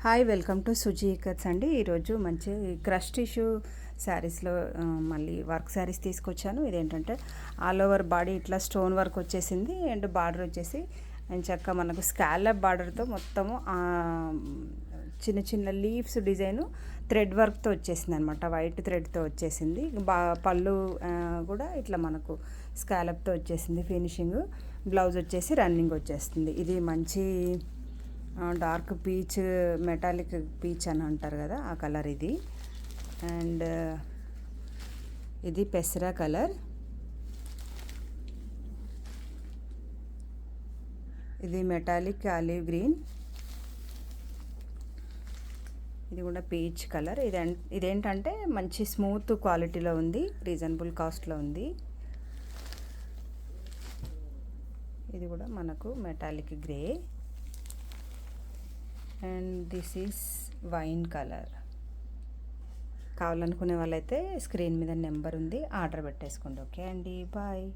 Hi, welcome to Suji cuts అండి. ఈరోజు మంచి క్రష్ టిష్యూ శారీస్లో మళ్ళీ వర్క్ శారీస్ తీసుకొచ్చాను. ఇదేంటంటే ఆల్ ఓవర్ బాడీ ఇట్లా స్టోన్ వర్క్ వచ్చేసింది అండ్ బార్డర్ వచ్చేసి చక్క మనకు స్కాలప్ బార్డర్తో మొత్తము చిన్న చిన్న లీవ్స్ డిజైను థ్రెడ్ వర్క్తో వచ్చేసింది అనమాట. వైట్ థ్రెడ్తో వచ్చేసింది. పళ్ళు కూడా ఇట్లా మనకు స్కాలప్తో వచ్చేసింది. ఫినిషింగ్ బ్లౌజ్ వచ్చేసి రన్నింగ్ వచ్చేస్తుంది. ఇది మంచి డార్క్ పీచ్, మెటాలిక్ పీచ్ అని అంటారు కదా, ఆ కలర్ ఇది. అండ్ ఇది పెసరా కలర్, ఇది మెటాలిక్ ఆలివ్ గ్రీన్, ఇది కూడా పీచ్ కలర్. ఇదేంటంటే మంచి స్మూత్ క్వాలిటీలో ఉంది, రీజనబుల్ కాస్ట్లో ఉంది. ఇది కూడా మనకు metallic grey and this is wine colour. కావాలనుకునే వాళ్ళైతే స్క్రీన్ మీద నెంబర్ ఉంది, ఆర్డర్ పెట్టేసుకోండి. ఓకే అండి, బాయ్.